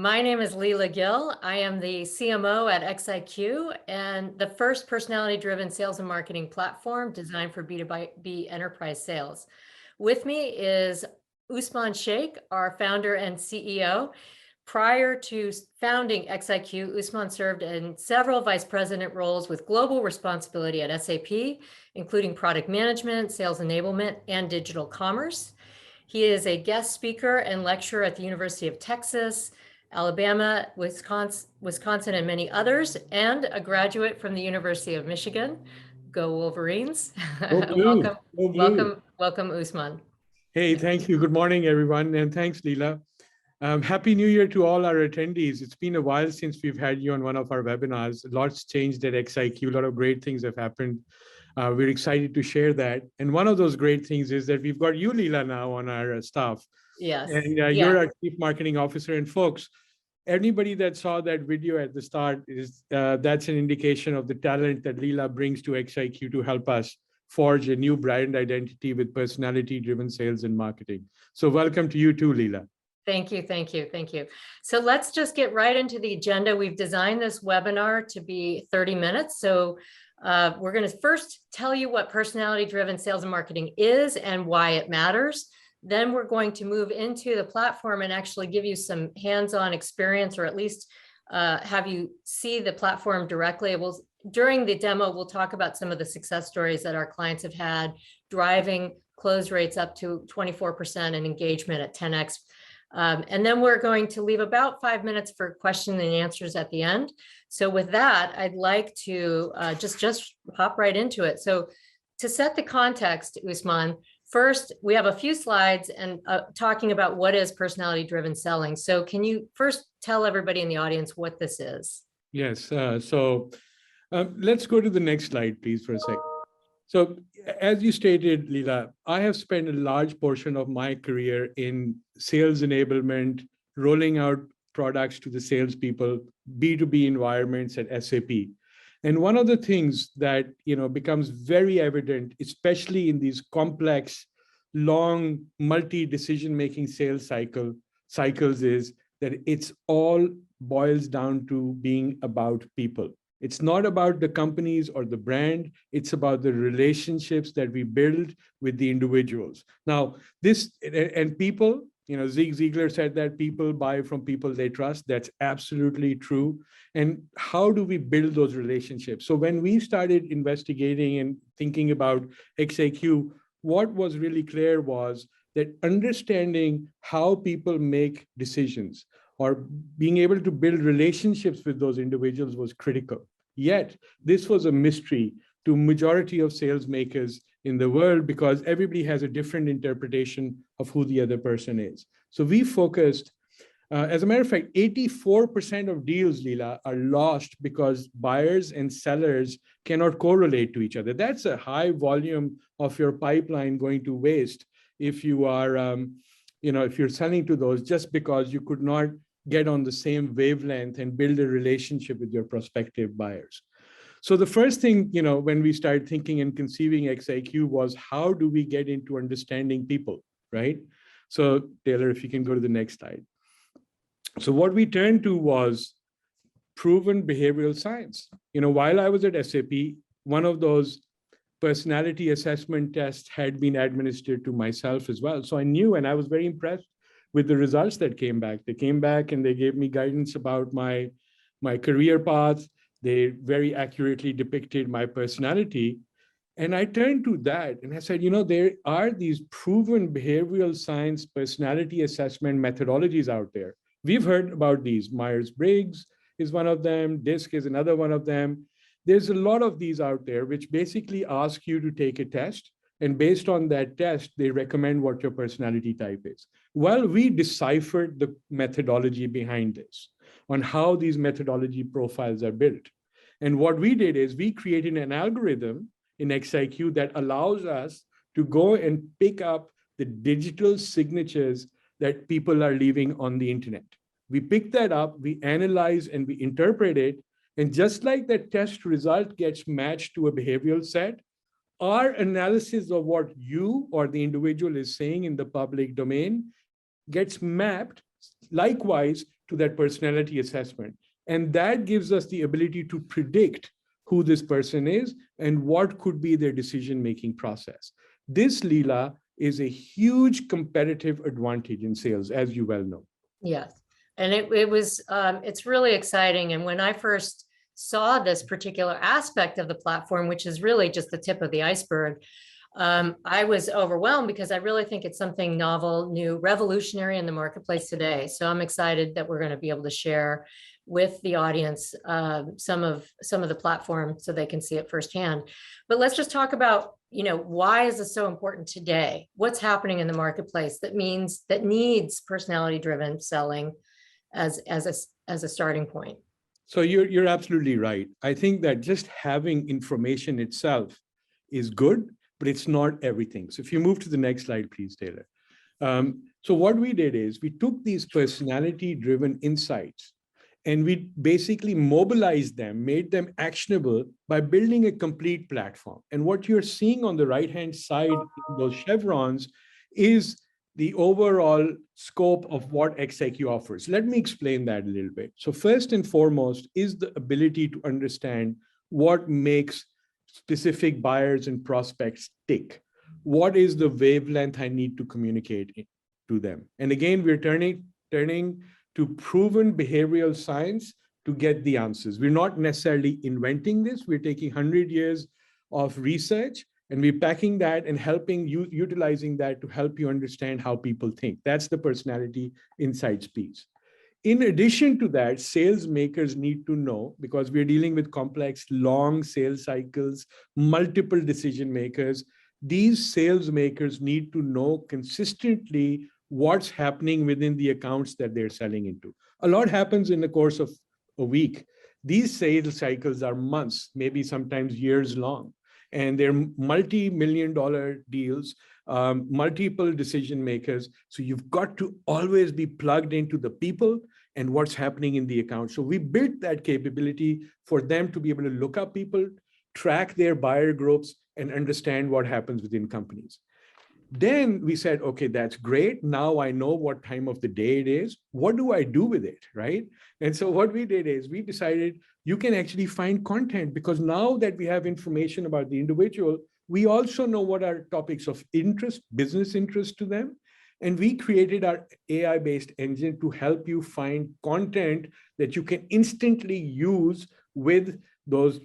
My name is Leela Gill. I am the CMO at xiQ and the first personality-driven sales and marketing platform designed for B2B enterprise sales. With me is Usman Sheikh, our founder and CEO. Prior to founding xiQ, Usman served in several vice president roles with global responsibility at SAP, including product management, sales enablement, and digital commerce. He is a guest speaker and lecturer at the University of Texas, Alabama, Wisconsin, and many others, and a graduate from the University of Michigan. Go Wolverines. Go blue. Welcome, Go blue. welcome, Usman. Hey, thank you. Good morning, everyone. And thanks, Leela. Happy New Year to all our attendees. It's been a while since we've had you on one of our webinars. Lots changed at xiQ. A lot of great things have happened. We're excited to share that. And one of those great things is that we've got you, Leela, now on our staff. Yes. And you're our Chief Marketing Officer. And folks, anybody that saw that video at the start is that's an indication of the talent that Leela brings to xiQ to help us forge a new brand identity with personality-driven sales and marketing. So welcome to you too, Leela. Thank you, thank you, thank you. So let's just get right into the agenda. We've designed this webinar to be 30 minutes. So we're going to first tell you what personality-driven sales and marketing is and why it matters. Then we're going to move into the platform and actually give you some hands-on experience, or at least have you see the platform directly. During the demo, we'll talk about some of the success stories that our clients have had, driving close rates up to 24% and engagement at 10x. And then we're going to leave about 5 minutes for questions and answers at the end. So with that, I'd like to just hop right into it. So to set the context, Usman, first, we have a few slides and talking about what is personality-driven selling. So can you first tell everybody in the audience what this is? Yes. Let's go to the next slide, please, for a second. So as you stated, Leela, I have spent a large portion of my career in sales enablement, rolling out products to the salespeople, B2B environments at SAP. And one of the things that becomes very evident, especially in these complex, long, multi-decision-making sales cycles, is that it's all boils down to being about people. It's not about the companies or the brand. It's about the relationships that we build with the individuals. Now, people, Zig Ziglar said that people buy from people they trust. That's absolutely true. And how do we build those relationships? So when we started investigating and thinking about xiQ, what was really clear was that understanding how people make decisions or being able to build relationships with those individuals was critical. Yet, this was a mystery to majority of sales makers in the world because everybody has a different interpretation of who the other person is. So we focused, as a matter of fact, 84% of deals, Leela, are lost because buyers and sellers cannot correlate to each other. That's a high volume of your pipeline going to waste if you are, if you're selling to those just because you could not get on the same wavelength and build a relationship with your prospective buyers. So the first thing, when we started thinking and conceiving xiQ was how do we get into understanding people, right? So Taylor, if you can go to the next slide. So what we turned to was proven behavioral science. While I was at SAP, one of those personality assessment tests had been administered to myself as well. So I knew, and I was very impressed with the results that came back. They came back and they gave me guidance about my career path. They very accurately depicted my personality. And I turned to that and I said, there are these proven behavioral science personality assessment methodologies out there. We've heard about these. Myers-Briggs is one of them. DISC is another one of them. There's a lot of these out there, which basically ask you to take a test. And based on that test, they recommend what your personality type is. Well, we deciphered the methodology behind this on how these methodology profiles are built. And what we did is we created an algorithm in xiQ that allows us to go and pick up the digital signatures that people are leaving on the internet. We pick that up, we analyze and we interpret it. And just like the test result gets matched to a behavioral set, our analysis of what you or the individual is saying in the public domain gets mapped likewise to that personality assessment. And that gives us the ability to predict who this person is and what could be their decision-making process. This, Leela, is a huge competitive advantage in sales, as you well know. Yes. And it's really exciting. And when I first saw this particular aspect of the platform, which is really just the tip of the iceberg, I was overwhelmed because I really think it's something novel, new, revolutionary in the marketplace today. So I'm excited that we're going to be able to share with the audience some of the platform so they can see it firsthand. But let's just talk about, why is this so important today? What's happening in the marketplace that needs personality-driven selling as a starting point? So you're absolutely right. I think that just having information itself is good, but it's not everything. So if you move to the next slide, please, Taylor. So what we did is we took these personality-driven insights and we basically mobilized them, made them actionable by building a complete platform. And what you're seeing on the right-hand side in those chevrons is the overall scope of what xiQ offers. Let me explain that a little bit. So first and foremost is the ability to understand what makes specific buyers and prospects tick. What is the wavelength I need to communicate to them? And again, we're turning to proven behavioral science to get the answers. We're not necessarily inventing this. We're taking 100 years of research and we're packing that and helping you, utilizing that to help you understand how people think. That's the personality insights piece. In addition to that, sales makers need to know, because we're dealing with complex, long sales cycles, multiple decision makers. These sales makers need to know consistently what's happening within the accounts that they're selling into. A lot happens in the course of a week. These sales cycles are months, maybe sometimes years long, and they're multi-million-dollar deals, multiple decision makers. So you've got to always be plugged into the people and what's happening in the account. So we built that capability for them to be able to look up people, track their buyer groups, and understand what happens within companies. Then we said, okay, that's great. Now I know what time of the day it is. What do I do with it, right? And so what we did is we decided you can actually find content, because now that we have information about the individual, we also know what are topics of interest, business interest to them. And we created our AI-based engine to help you find content that you can instantly use with those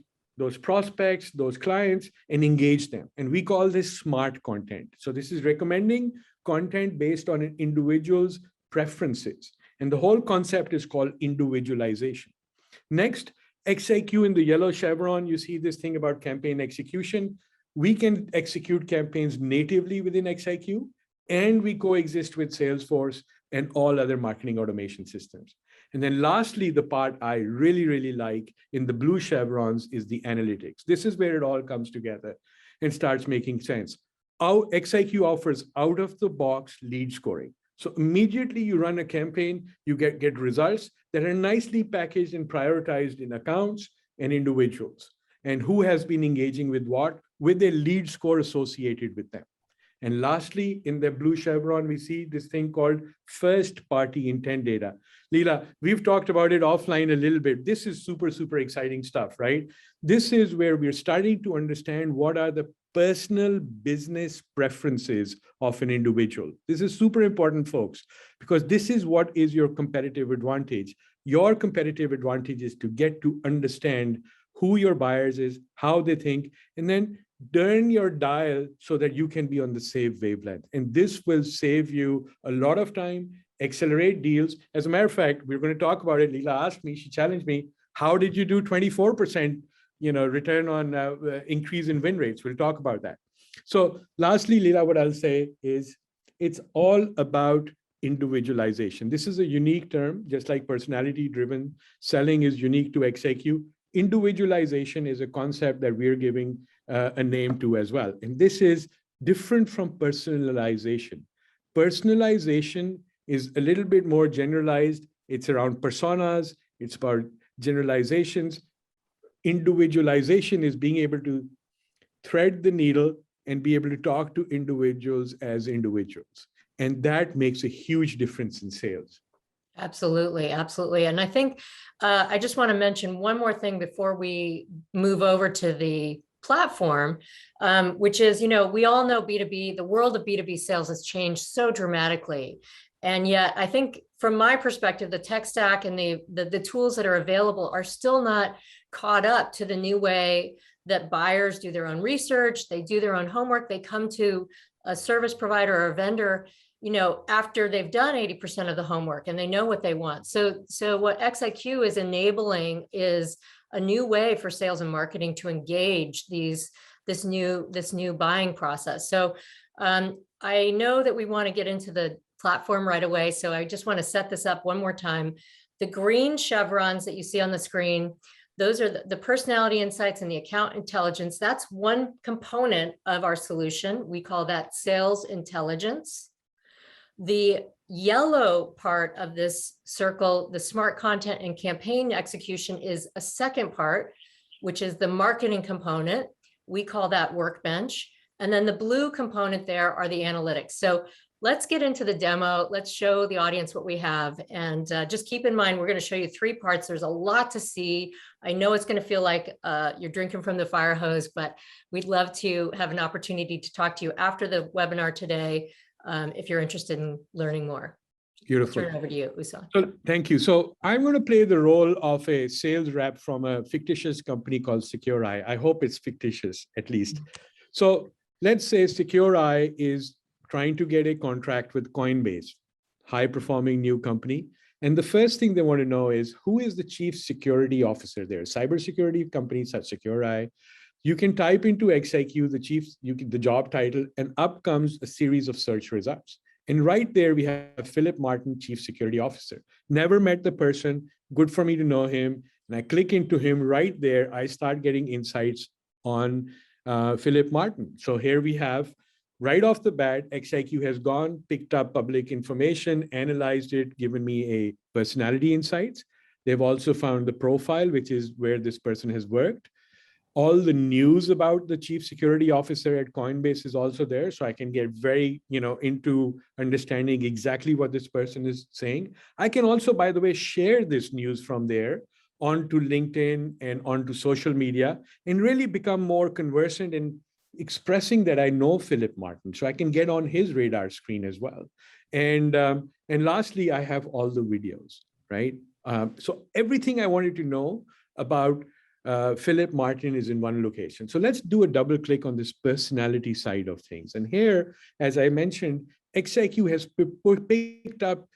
prospects, those clients, and engage them. And we call this smart content. So this is recommending content based on an individual's preferences. And the whole concept is called individualization. Next, xiQ in the yellow chevron, you see this thing about campaign execution. We can execute campaigns natively within xiQ, and we coexist with Salesforce and all other marketing automation systems. And then lastly, the part I really, really like in the blue chevrons is the analytics. This is where it all comes together and starts making sense. Our xiQ offers out-of-the-box lead scoring. So immediately you run a campaign, you get results that are nicely packaged and prioritized in accounts and individuals. And who has been engaging with what, with a lead score associated with them. And lastly, in the blue chevron, we see this thing called first-party intent data. Leela, we've talked about it offline a little bit. This is super, super exciting stuff, right? This is where we're starting to understand what are the personal business preferences of an individual. This is super important, folks, because this is what is your competitive advantage. Your competitive advantage is to get to understand who your buyers is, how they think, and then turn your dial so that you can be on the same wavelength. And this will save you a lot of time, accelerate deals. As a matter of fact, we're going to talk about it. Leela asked me, she challenged me, how did you do 24% return on increase in win rates? We'll talk about that. So lastly, Leela, what I'll say is it's all about individualization. This is a unique term, just like personality-driven selling is unique to xiQ. Individualization is a concept that we're giving a name to as well. And this is different from personalization. Personalization is a little bit more generalized. It's around personas. It's about generalizations. Individualization is being able to thread the needle and be able to talk to individuals as individuals. And that makes a huge difference in sales. Absolutely, absolutely. And I think I just want to mention one more thing before we move over to the platform, which is, we all know B2B, the world of B2B sales has changed so dramatically. And yet, I think from my perspective, the tech stack and the tools that are available are still not caught up to the new way that buyers do their own research, they do their own homework, they come to a service provider or a vendor after they've done 80% of the homework and they know what they want. So what xiQ is enabling is a new way for sales and marketing to engage this new buying process. So I know that we want to get into the platform right away. So I just want to set this up one more time. The green chevrons that you see on the screen, those are the personality insights and the account intelligence. That's one component of our solution. We call that sales intelligence. The yellow part of this circle, the smart content and campaign execution, is a second part, which is the marketing component. We call that workbench. And then the blue component there are the analytics. So let's get into the demo. Let's show the audience what we have. And just keep in mind, we're going to show you 3 parts. There's a lot to see. I know it's going to feel like you're drinking from the fire hose, but we'd love to have an opportunity to talk to you after the webinar today, if you're interested in learning more. Beautiful. Turn it over to you, Usman. So, thank you. So I'm going to play the role of a sales rep from a fictitious company called xiQ. I hope it's fictitious, at least. So let's say xiQ is trying to get a contract with Coinbase, high-performing new company. And the first thing they want to know is, who is the chief security officer there? Cybersecurity companies such as xiQ. You can type into xiQ the job title, and up comes a series of search results. And right there, we have Philip Martin, Chief Security Officer. Never met the person, good for me to know him. And I click into him right there, I start getting insights on Philip Martin. So here we have, right off the bat, xiQ has gone, picked up public information, analyzed it, given me a personality insights. They've also found the profile, which is where this person has worked. All the news about the chief security officer at Coinbase is also there. So I can get very, into understanding exactly what this person is saying. I can also, by the way, share this news from there onto LinkedIn and onto social media and really become more conversant in expressing that I know Philip Martin. So I can get on his radar screen as well. And lastly, I have all the videos, right? So everything I wanted to know about Philip Martin is in one location. So let's do a double click on this personality side of things. And here, as I mentioned, xiQ has picked up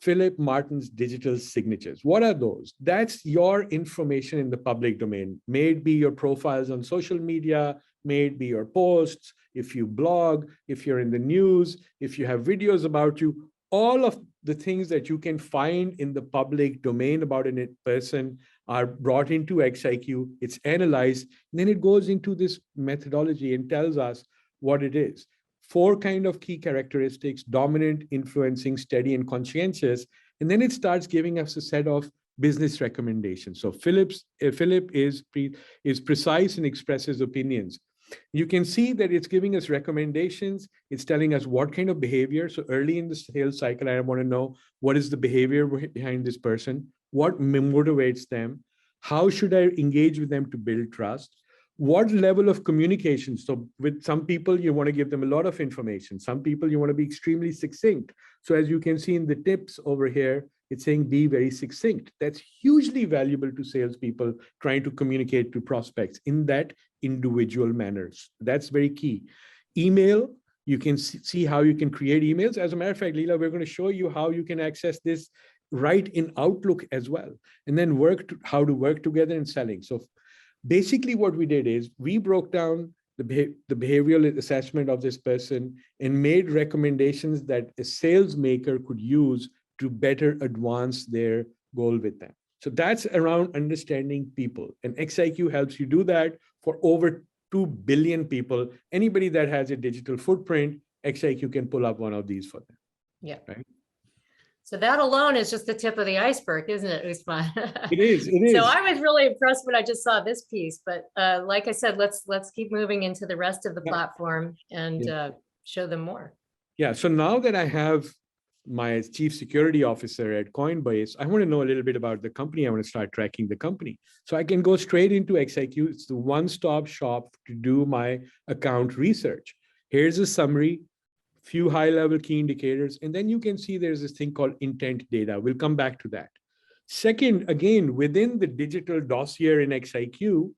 Philip Martin's digital signatures. What are those? That's your information in the public domain. May it be your profiles on social media, may it be your posts, if you blog, if you're in the news, if you have videos about you, all of the things that you can find in the public domain about a person are brought into xiQ, it's analyzed, and then it goes into this methodology and tells us what it is. 4 kind of key characteristics: dominant, influencing, steady, and conscientious. And then it starts giving us a set of business recommendations. So Philip is precise and expresses opinions. You can see that it's giving us recommendations. It's telling us what kind of behavior. So early in the sales cycle, I want to know what is the behavior behind this person, what motivates them, how should I engage with them to build trust, what level of communication. So with some people, you want to give them a lot of information. Some people, you want to be extremely succinct. So as you can see in the tips over here, it's saying be very succinct. That's hugely valuable to salespeople trying to communicate to prospects in that individual manners. That's very key. Email, you can see how you can create emails. As a matter of fact, Leela, we're going to show you how you can access this right in Outlook as well. And then how to work together in selling. So basically what we did is we broke down the behavioral assessment of this person and made recommendations that a sales maker could use to better advance their goal with them. So that's around understanding people. And xiQ helps you do that for over 2 billion people. Anybody that has a digital footprint, xiQ can pull up one of these for them. Yeah. Right? So that alone is just the tip of the iceberg, isn't it, Usman? It is. So I was really impressed when I just saw this piece. But like I said, let's keep moving into the rest of the platform and show them more. Yeah. So now that I have my chief security officer at Coinbase. I want to know a little bit about the company. I want to start tracking the company. So I can go straight into xiQ. It's the one-stop shop to do my account research. Here's a summary, few high-level key indicators, and then you can see there's this thing called intent data. We'll come back to that. Second, again, within the digital dossier in xiQ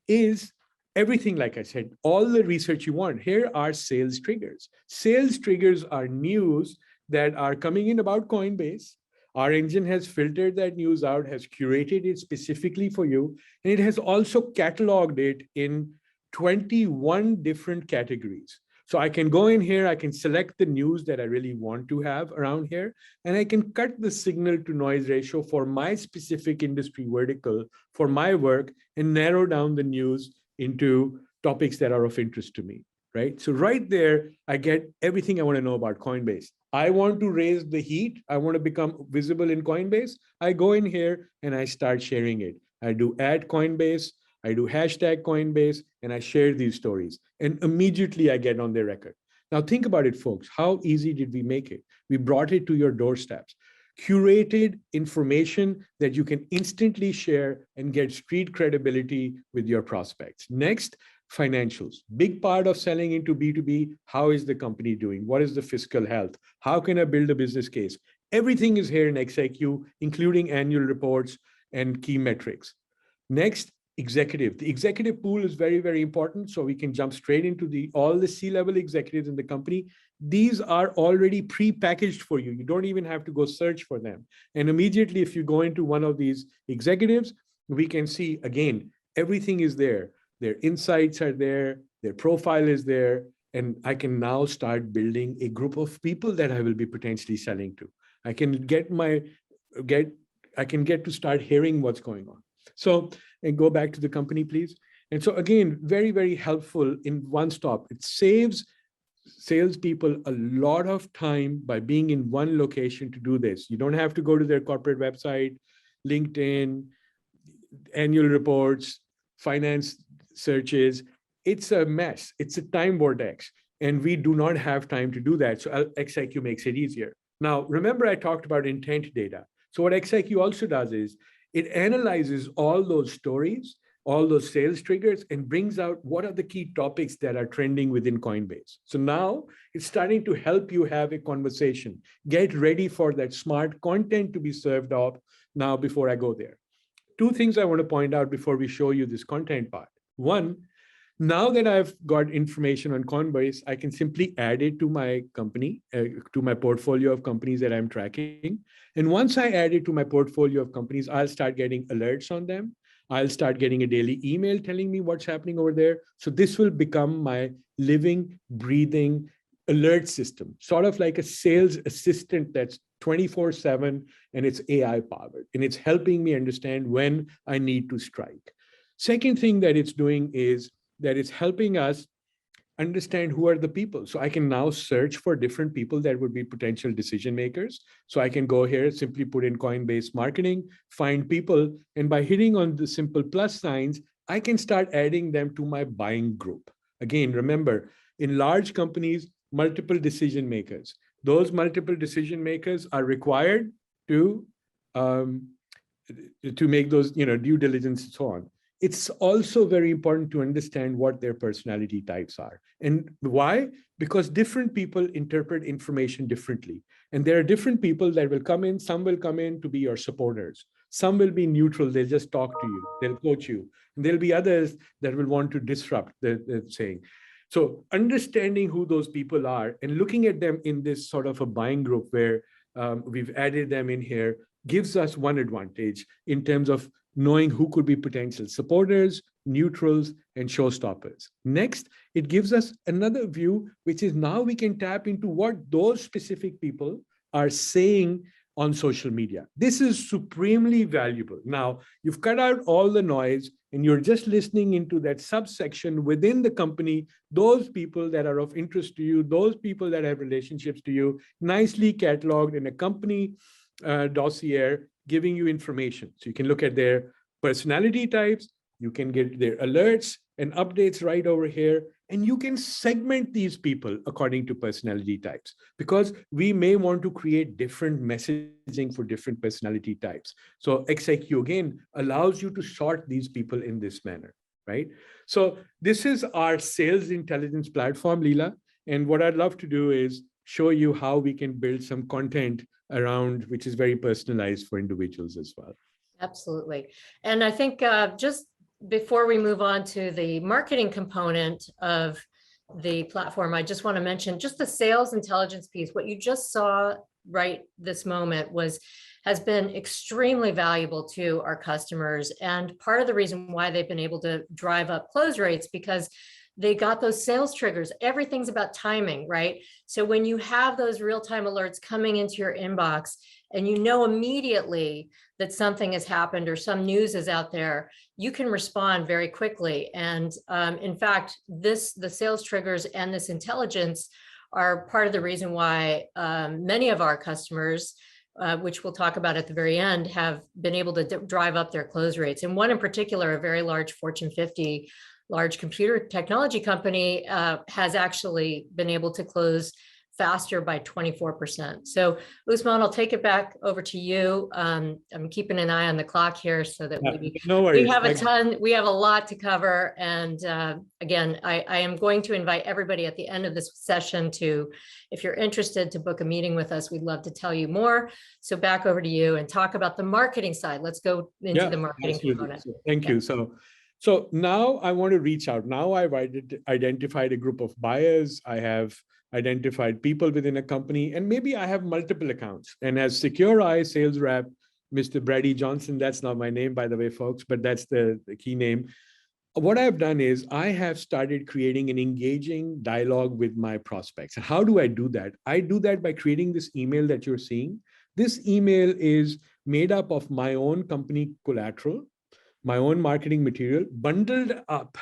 is everything, like I said, all the research you want. Here are sales triggers. Sales triggers are news that are coming in about Coinbase. Our engine has filtered that news out, has curated it specifically for you, and it has also cataloged it in 21 different categories. So I can go in here, I can select the news that I really want to have around here, and I can cut the signal to noise ratio for my specific industry vertical, for my work, and narrow down the news into topics that are of interest to me, right? So right there, I get everything I want to know about Coinbase. I want to raise the heat. I want to become visible in Coinbase. I go in here and I start sharing it. I do add Coinbase, I do hashtag Coinbase, and I share these stories. And immediately I get on their record. Now think about it, folks. How easy did we make it? We brought it to your doorsteps. Curated information that you can instantly share and get street credibility with your prospects. Next, financials. Big part of selling into B2B. How is the company doing? What is the fiscal health? How can I build a business case? Everything is here in xiQ, including annual reports and key metrics. Next, executive. The executive pool is very, very important. So we can jump straight into all the C-level executives in the company. These are already pre-packaged for you. You don't even have to go search for them. And immediately, if you go into one of these executives, we can see, again, everything is there. Their insights are there. Their profile is there. And I can now start building a group of people that I will be potentially selling to. I can get to start hearing what's going on. So, and go back to the company, please. And so again, very, very helpful in one stop. It saves salespeople a lot of time by being in one location to do this. You don't have to go to their corporate website, LinkedIn, annual reports, finance searches. It's a mess. It's a time vortex. And we do not have time to do that. So xiQ makes it easier. Now, remember I talked about intent data. So what xiQ also does is it analyzes all those stories, all those sales triggers, and brings out what are the key topics that are trending within Coinbase. So now it's starting to help you have a conversation. Get ready for that smart content to be served up now before I go there. Two things I want to point out before we show you this content part. One, now that I've got information on Coinbase, I can simply add it to my company, to my portfolio of companies that I'm tracking. And once I add it to my portfolio of companies, I'll start getting alerts on them. I'll start getting a daily email telling me what's happening over there. So this will become my living, breathing alert system, sort of like a sales assistant that's 24/7 and it's AI powered. And it's helping me understand when I need to strike. Second thing that it's doing is that it's helping us understand who are the people. So I can now search for different people that would be potential decision makers. So I can go here, simply put in Coinbase marketing, find people, and by hitting on the simple plus signs, I can start adding them to my buying group. Again, remember, in large companies, multiple decision makers. Those multiple decision makers are required to make those, due diligence and so on. It's also very important to understand what their personality types are. And why? Because different people interpret information differently. And there are different people that will come in. Some will come in to be your supporters. Some will be neutral. They just talk to you. They'll coach you. And there'll be others that will want to disrupt the saying. So understanding who those people are and looking at them in this sort of a buying group where we've added them in here gives us one advantage in terms of knowing who could be potential supporters, neutrals, and showstoppers. Next, it gives us another view, which is now we can tap into what those specific people are saying on social media. This is supremely valuable. Now, you've cut out all the noise and you're just listening into that subsection within the company, those people that are of interest to you, those people that have relationships to you, nicely cataloged in a company dossier, giving you information. So you can look at their personality types, You can get their alerts and updates right over here. And you can segment these people according to personality types, because we may want to create different messaging for different personality types. So xiQ again allows you to sort these people in this manner, right? So this is our sales intelligence platform, Leela. And what I'd love to do is show you how we can build some content around, which is very personalized for individuals as well. Absolutely. And I think just before we move on to the marketing component of the platform, I just want to mention just the sales intelligence piece. What you just saw right this moment has been extremely valuable to our customers. And part of the reason why they've been able to drive up close rates, because they got those sales triggers. Everything's about timing, right? So when you have those real-time alerts coming into your inbox and you know immediately that something has happened or some news is out there, you can respond very quickly. And in fact, the sales triggers and this intelligence are part of the reason why many of our customers, which we'll talk about at the very end, have been able to drive up their close rates. And one in particular, a very large Fortune 50 large computer technology company has actually been able to close faster by 24%. So Usman, I'll take it back over to you. I'm keeping an eye on the clock here so that we have a lot to cover. And again, I am going to invite everybody at the end of this session to, if you're interested, to book a meeting with us. We'd love to tell you more. So back over to you and talk about the marketing side. Let's go into the marketing component. So, thank you. So now I want to reach out. Now I've identified a group of buyers. I have identified people within a company, and maybe I have multiple accounts. And as Secure Eye sales rep, Mr. Brady Johnson, that's not my name, by the way, folks, but that's the key name. What I've done is I have started creating an engaging dialogue with my prospects. And how do I do that? I do that by creating this email that you're seeing. This email is made up of my own company collateral, my own marketing material, bundled up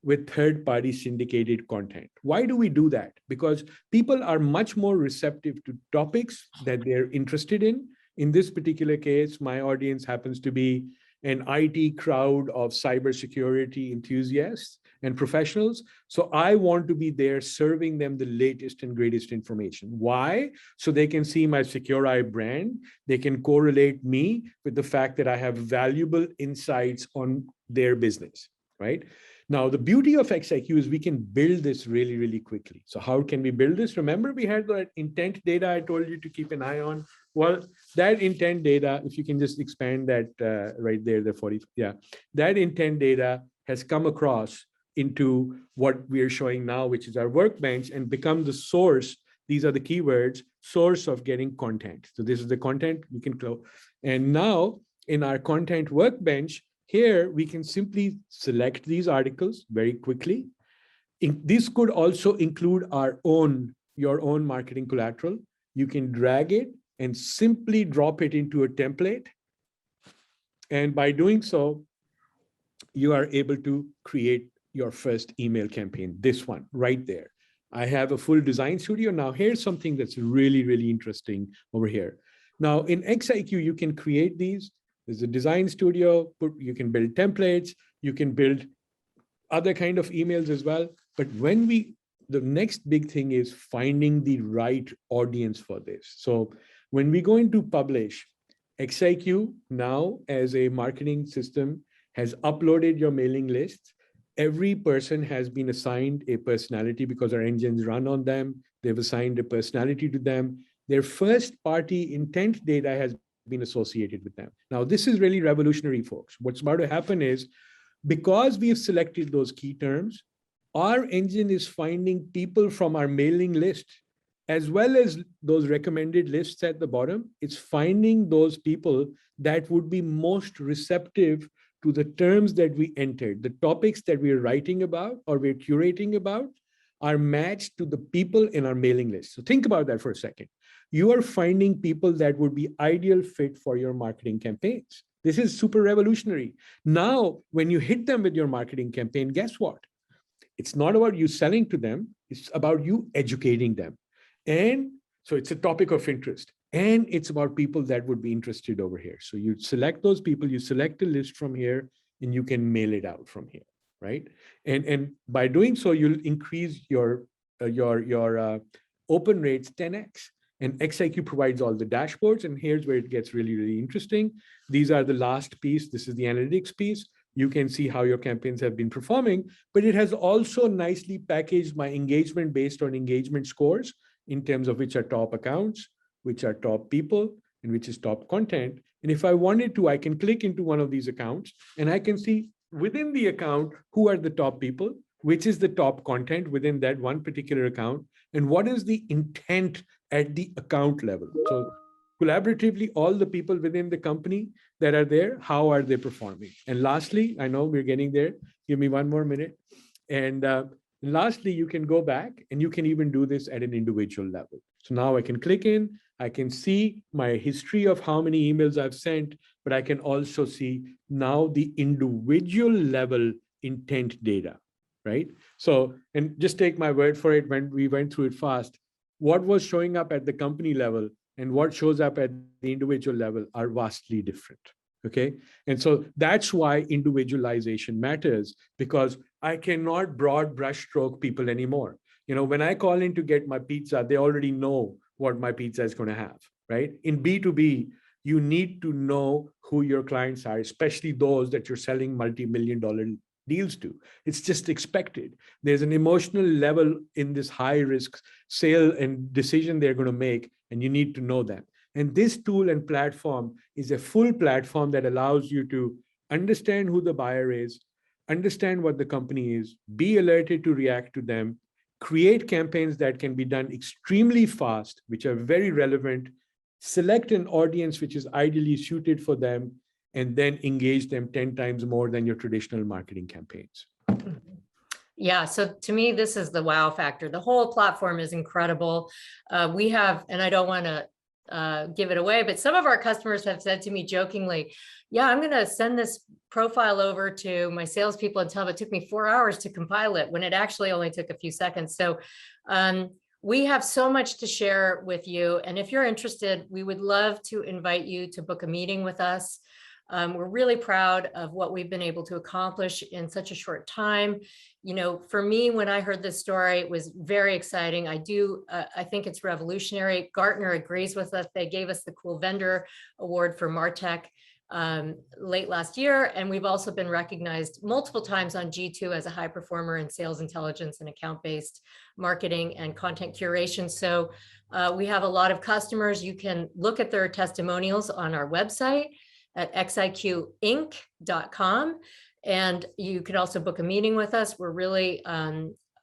with third-party syndicated content. Why do we do that? Because people are much more receptive to topics that they're interested in. In this particular case, my audience happens to be an IT crowd of cybersecurity enthusiasts and professionals. So I want to be there serving them the latest and greatest information. Why? So they can see my Secure Eye brand. They can correlate me with the fact that I have valuable insights on their business, right? Now, the beauty of xiQ is we can build this really, really quickly. So how can we build this? Remember, we had that intent data I told you to keep an eye on. Well, that intent data, if you can just expand that right there, that intent data has come across into what we are showing now, which is our workbench, and become the source. These are the keywords, source of getting content. So this is the content we can close. And now in our content workbench, here we can simply select these articles very quickly. This could also include your own marketing collateral. You can drag it and simply drop it into a template. And by doing so, you are able to create your first email campaign, this one right there. I have a full design studio. Now here's something that's really, really interesting over here. Now in xiQ, you can create these. There's a design studio, you can build templates, you can build other kind of emails as well. But the next big thing is finding the right audience for this. So when we go into publish, xiQ now as a marketing system has uploaded your mailing list. Every person has been assigned a personality because our engines run on them. They've assigned a personality to them. Their first party intent data has been associated with them. Now, this is really revolutionary, folks. What's about to happen is, because we've selected those key terms, our engine is finding people from our mailing list, as well as those recommended lists at the bottom. It's finding those people that would be most receptive to the terms that we entered. The topics that we're writing about or we're curating about are matched to the people in our mailing list. So think about that for a second. You are finding people that would be ideal fit for your marketing campaigns. This is super revolutionary. Now, when you hit them with your marketing campaign, guess what? It's not about you selling to them. It's about you educating them. And so it's a topic of interest. And it's about people that would be interested over here. So you select those people, you select a list from here, and you can mail it out from here, right? And by doing so, you'll increase your open rates 10x. And xiQ provides all the dashboards. And here's where it gets really, really interesting. These are the last piece. This is the analytics piece. You can see how your campaigns have been performing, but it has also nicely packaged my engagement based on engagement scores in terms of which are top accounts, which are top people, and which is top content. And if I wanted to, I can click into one of these accounts and I can see within the account who are the top people, which is the top content within that one particular account, and what is the intent at the account level. So collaboratively, all the people within the company that are there, how are they performing? And lastly, I know we're getting there. Give me one more minute. And lastly, you can go back and you can even do this at an individual level. So now I can click in, I can see my history of how many emails I've sent, but I can also see now the individual level intent data, right? So, and just take my word for it, when we went through it fast, what was showing up at the company level and what shows up at the individual level are vastly different, okay? And so that's why individualization matters, because I cannot broad brushstroke people anymore. You know, when I call in to get my pizza, they already know what my pizza is going to have, right? In B2B, you need to know who your clients are, especially those that you're selling multi-million-dollar deals to. It's just expected. There's an emotional level in this high-risk sale and decision they're going to make, and you need to know them. And this tool and platform is a full platform that allows you to understand who the buyer is, understand what the company is, be alerted to react to them, create campaigns that can be done extremely fast, which are very relevant, select an audience which is ideally suited for them, and then engage them 10 times more than your traditional marketing campaigns. Yeah, so to me, this is the wow factor. The whole platform is incredible. We have, and I don't want to give it away, but some of our customers have said to me jokingly, yeah, I'm going to send this profile over to my salespeople and tell them it took me 4 hours to compile it when it actually only took a few seconds. So we have so much to share with you. And if you're interested, we would love to invite you to book a meeting with us. We're really proud of what we've been able to accomplish in such a short time. You know, for me, when I heard this story, it was very exciting. I think it's revolutionary. Gartner agrees with us. They gave us the Cool Vendor Award for MarTech late last year. And we've also been recognized multiple times on G2 as a high performer in sales intelligence and account-based marketing and content curation. So we have a lot of customers. You can look at their testimonials on our website at xiqinc.com. And you can also book a meeting with us. We're really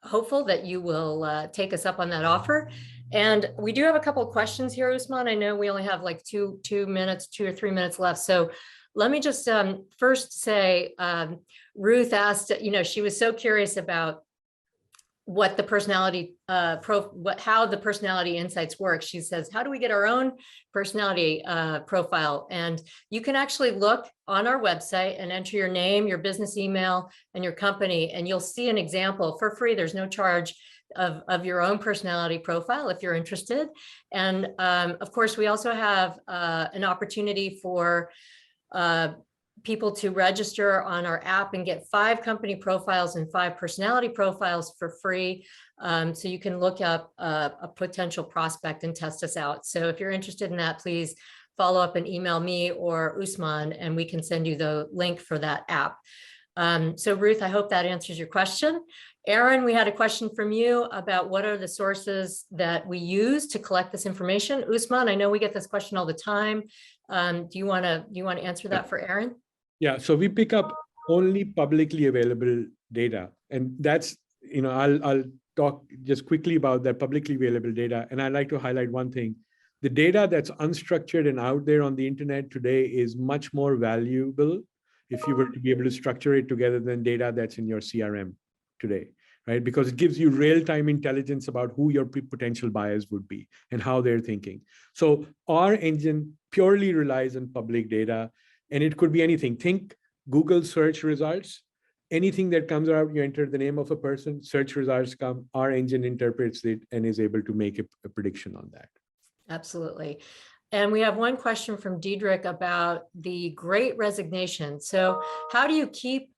hopeful that you will take us up on that offer. And we do have a couple of questions here, Usman. I know we only have like two or 3 minutes left. So let me just first say, Ruth asked, you know, she was so curious about what the personality how the personality insights work. She says, how do we get our own personality profile? And you can actually look on our website and enter your name, your business email, and your company, and you'll see an example for free. There's no charge of your own personality profile if you're interested. And of course, we also have an opportunity for people to register on our app and get 5 company profiles and 5 personality profiles for free. So you can look up a potential prospect and test us out. So if you're interested in that, please follow up and email me or Usman, and we can send you the link for that app. So Ruth, I hope that answers your question. Aaron, we had a question from you about what are the sources that we use to collect this information. Usman, I know we get this question all the time. Do you want to answer that for Aaron? Yeah, so we pick up only publicly available data, and that's, you know, I'll talk just quickly about that publicly available data. And I'd like to highlight one thing. The data that's unstructured and out there on the internet today is much more valuable if you were to be able to structure it together than data that's in your CRM today, right? Because it gives you real-time intelligence about who your potential buyers would be and how they're thinking. So our engine purely relies on public data, and it could be anything. Think Google search results. Anything that comes out, you enter the name of a person, search results come, our engine interprets it and is able to make a prediction on that. Absolutely. And we have one question from Diedrich about the Great Resignation. So how do you keep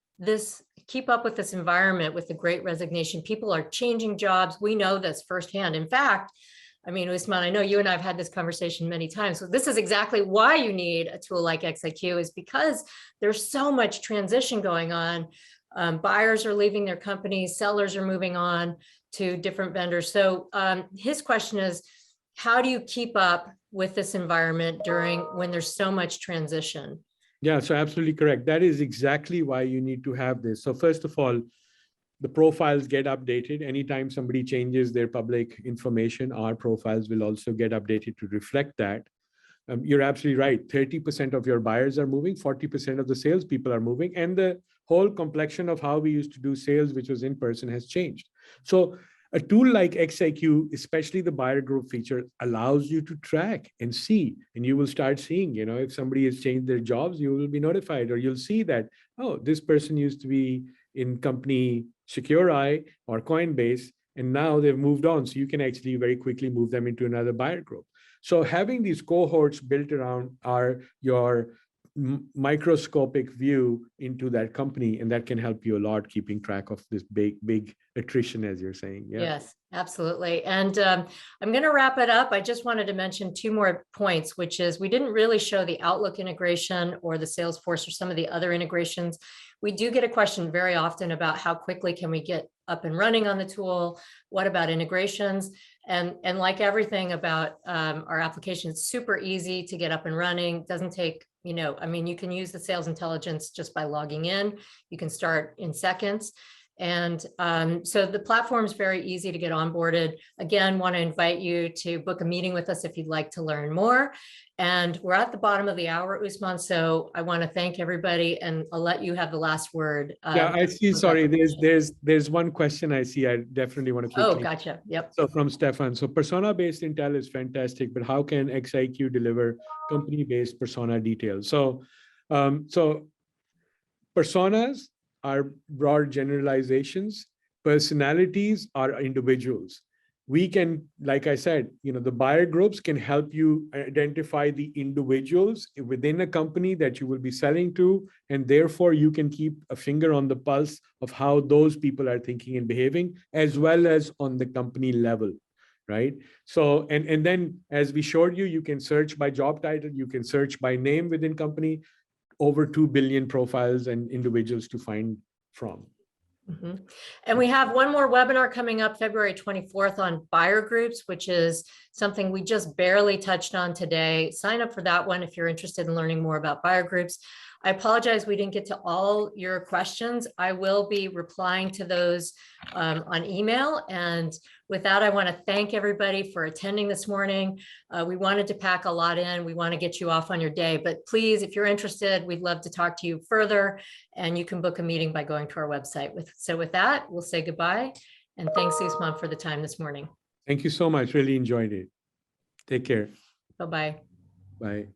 up with this environment with the Great Resignation? People are changing jobs. We know this firsthand. In fact, I mean, Usman, I know you and I have had this conversation many times. So this is exactly why you need a tool like xiQ, is because there's so much transition going on. Buyers are leaving their companies, sellers are moving on to different vendors. So his question is, how do you keep up with this environment when there's so much transition? Yeah, so absolutely correct. That is exactly why you need to have this. So first of all, the profiles get updated. Anytime somebody changes their public information, our profiles will also get updated to reflect that. You're absolutely right. 30% of your buyers are moving, 40% of the salespeople are moving, and the whole complexion of how we used to do sales, which was in person, has changed. So a tool like xiQ, especially the buyer group feature, allows you to track and see, and you will start seeing, if somebody has changed their jobs, you will be notified, or you'll see that, oh, this person used to be in company Secure or Coinbase, and now they've moved on. So you can actually very quickly move them into another buyer group. So having these cohorts built around your microscopic view into that company, and that can help you a lot keeping track of this big attrition, as you're saying. Yeah. Yes, absolutely. And I'm going to wrap it up. I just wanted to mention two more points, which is we didn't really show the Outlook integration or the Salesforce or some of the other integrations. We do get a question very often about how quickly can we get up and running on the tool? What about integrations? And like everything about our application, it's super easy to get up and running. It doesn't take, I mean, you can use the sales intelligence just by logging in. You can start in seconds. And so the platform is very easy to get onboarded. Again, want to invite you to book a meeting with us if you'd like to learn more. And we're at the bottom of the hour, Usman. So I want to thank everybody, and I'll let you have the last word. Yeah, I see. Sorry, there's one question I see. I definitely want to quickly. Oh, gotcha. Yep. So from Stefan, so persona-based intel is fantastic, but how can xiQ deliver company-based persona details? So personas are broad generalizations. Personalities are individuals. We can, like I said, the buyer groups can help you identify the individuals within a company that you will be selling to, and therefore you can keep a finger on the pulse of how those people are thinking and behaving, as well as on the company level, right? So, and then as we showed you, you can search by job title, you can search by name within company, over 2 billion profiles and individuals to find from. Mm-hmm. And we have one more webinar coming up February 24th on buyer groups, which is something we just barely touched on today. Sign up for that one if you're interested in learning more about buyer groups. I apologize we didn't get to all your questions. I will be replying to those on email. And with that, I want to thank everybody for attending this morning. We wanted to pack a lot in. We want to get you off on your day, but please, if you're interested, we'd love to talk to you further, and you can book a meeting by going to our website. So with that, we'll say goodbye. And thanks, Usman, for the time this morning. Thank you so much. Really enjoyed it. Take care. Bye-bye. Bye.